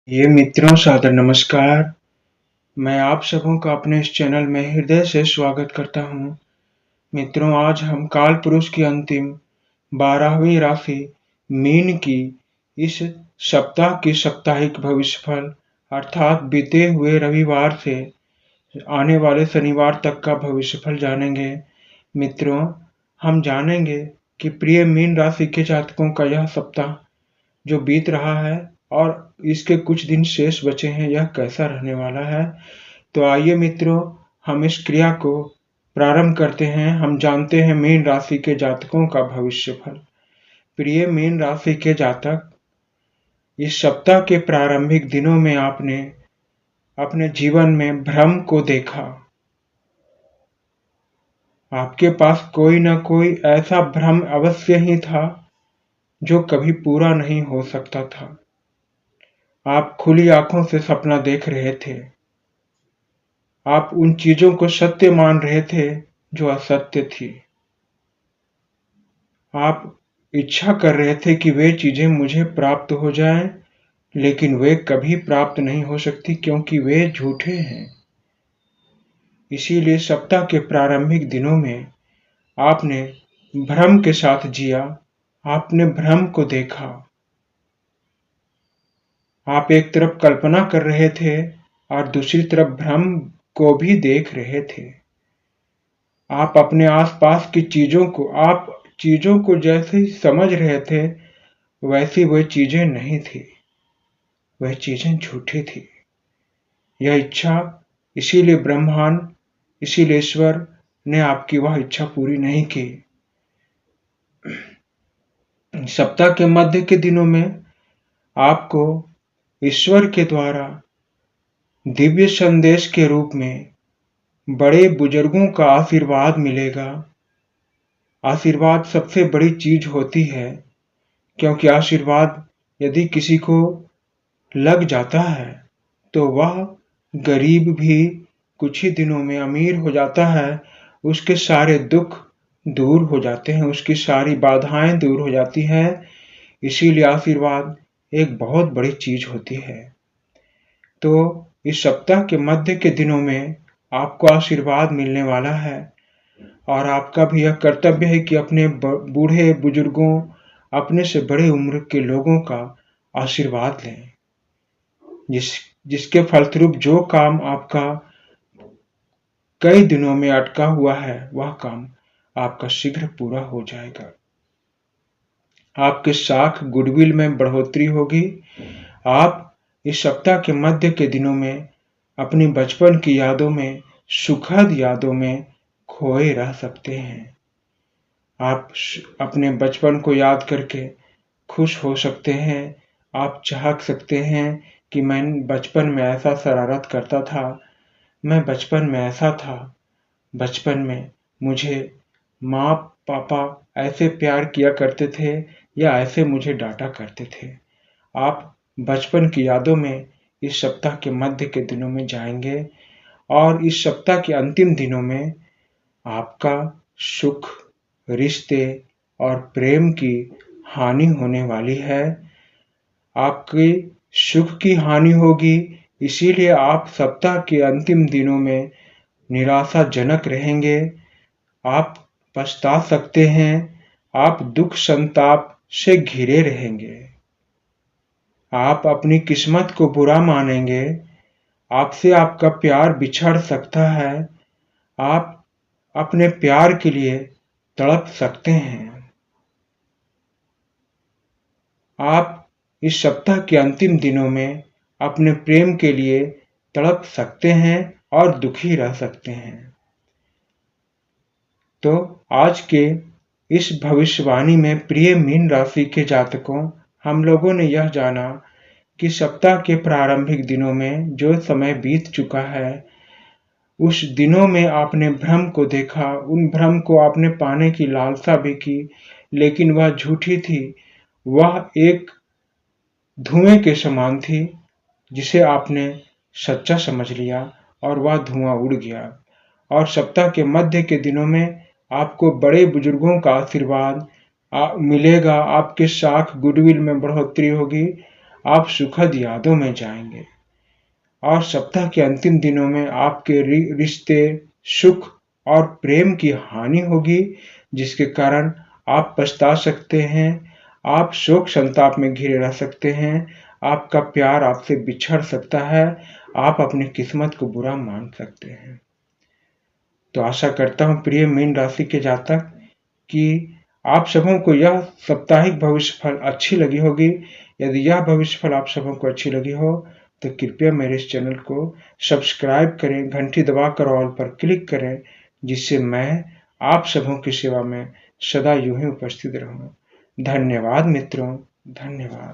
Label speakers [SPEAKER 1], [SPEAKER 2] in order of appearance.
[SPEAKER 1] ये मित्रों सादर नमस्कार। मैं आप सबों का अपने इस चैनल में हृदय से स्वागत करता हूँ। मित्रों, आज हम काल पुरुष की अंतिम 12वीं राशि मीन की इस सप्ताह की साप्ताहिक भविष्यफल अर्थात बीते हुए रविवार से आने वाले शनिवार तक का भविष्यफल जानेंगे। मित्रों, हम जानेंगे कि प्रिय मीन राशि के जातकों का यह सप्ताह जो बीत रहा है और इसके कुछ दिन शेष बचे हैं, यह कैसा रहने वाला है। तो आइए मित्रों, हम इस क्रिया को प्रारंभ करते हैं। हम जानते हैं मीन राशि के जातकों का भविष्यफल। प्रिय मीन राशि के जातक, इस सप्ताह के प्रारंभिक दिनों में आपने अपने जीवन में भ्रम को देखा। आपके पास कोई न कोई ऐसा भ्रम अवश्य ही था जो कभी पूरा नहीं हो सकता था। आप खुली आंखों से सपना देख रहे थे। आप उन चीजों को सत्य मान रहे थे जो असत्य थी। आप इच्छा कर रहे थे कि वे चीजें मुझे प्राप्त हो जाएं, लेकिन वे कभी प्राप्त नहीं हो सकती क्योंकि वे झूठे हैं। इसीलिए सप्ताह के प्रारंभिक दिनों में आपने भ्रम के साथ जिया। आपने भ्रम को देखा। आप एक तरफ कल्पना कर रहे थे और दूसरी तरफ भ्रम को भी देख रहे थे। आप अपने आसपास की चीजों को जैसे ही समझ रहे थे, वैसी वह चीजें नहीं थी। वह चीजें झूठी थी। यह इच्छा, इसीलिए ईश्वर ने आपकी वह इच्छा पूरी नहीं की। सप्ताह के मध्य के दिनों में आपको ईश्वर के द्वारा दिव्य संदेश के रूप में बड़े बुजुर्गों का आशीर्वाद मिलेगा। आशीर्वाद सबसे बड़ी चीज होती है, क्योंकि आशीर्वाद यदि किसी को लग जाता है तो वह गरीब भी कुछ ही दिनों में अमीर हो जाता है। उसके सारे दुख दूर हो जाते हैं, उसकी सारी बाधाएं दूर हो जाती हैं। इसीलिए आशीर्वाद एक बहुत बड़ी चीज होती है। तो इस सप्ताह के मध्य के दिनों में आपको आशीर्वाद मिलने वाला है और आपका भी यह कर्तव्य है कि अपने बूढ़े बुजुर्गों, अपने से बड़े उम्र के लोगों का आशीर्वाद लें, जिसके फलस्वरूप जो काम आपका कई दिनों में अटका हुआ है, वह काम आपका शीघ्र पूरा हो जाएगा। आपके साख गुडविल में बढ़ोतरी होगी। आप इस सप्ताह के मध्य के दिनों में अपनी बचपन की यादों में, सुखद यादों में खोए रह सकते हैं। आप अपने बचपन को याद करके खुश हो सकते हैं। आप चाह सकते हैं कि मैं बचपन में ऐसा शरारत करता था, मैं बचपन में ऐसा था, बचपन में मुझे माँ पापा ऐसे प्यार किया करते थे या ऐसे मुझे डांटा करते थे। आप बचपन की यादों में इस सप्ताह के मध्य के दिनों में जाएंगे और इस सप्ताह के अंतिम दिनों में आपका सुख, रिश्ते और प्रेम की हानि होने वाली है। आपके सुख की हानि होगी, इसीलिए आप सप्ताह के अंतिम दिनों में निराशाजनक रहेंगे। आप पछता सकते हैं। आप दुख संताप से घिरे रहेंगे। आप अपनी किस्मत को बुरा मानेंगे। आपसे आपका प्यार बिछड़ सकता है। आप अपने प्यार के लिए तड़प सकते हैं। आप इस सप्ताह के अंतिम दिनों में अपने प्रेम के लिए तड़प सकते हैं और दुखी रह सकते हैं। तो आज के इस भविष्यवाणी में प्रिय मीन राशि के जातकों, हम लोगों ने यह जाना कि सप्ताह के प्रारंभिक दिनों में जो समय बीत चुका है, उस दिनों में आपने भ्रम को देखा। उन भ्रम को आपने पाने की लालसा भी की, लेकिन वह झूठी थी। वह एक धुएं के समान थी जिसे आपने सच्चा समझ लिया और वह धुआं उड़ गया। और सप्ताह के मध्य के दिनों में आपको बड़े बुजुर्गों का आशीर्वाद मिलेगा। आपके साख गुडविल में बढ़ोतरी होगी। आप सुखद यादों में जाएंगे। और सप्ताह के अंतिम दिनों में आपके रिश्ते, सुख और प्रेम की हानि होगी, जिसके कारण आप पछता सकते हैं। आप शोक संताप में घिरे रह सकते हैं। आपका प्यार आपसे बिछड़ सकता है। आप अपनी किस्मत को बुरा मान सकते हैं। तो आशा करता हूं प्रिय मीन राशि के जातक कि आप सबों को यह साप्ताहिक भविष्य फल अच्छी लगी होगी। यदि यह भविष्य फल आप सबों को अच्छी लगी हो तो कृपया मेरे इस चैनल को सब्सक्राइब करें, घंटी दबाकर ऑल पर क्लिक करें, जिससे मैं आप सबों की सेवा में सदा यूं ही उपस्थित रहूं। धन्यवाद मित्रों, धन्यवाद।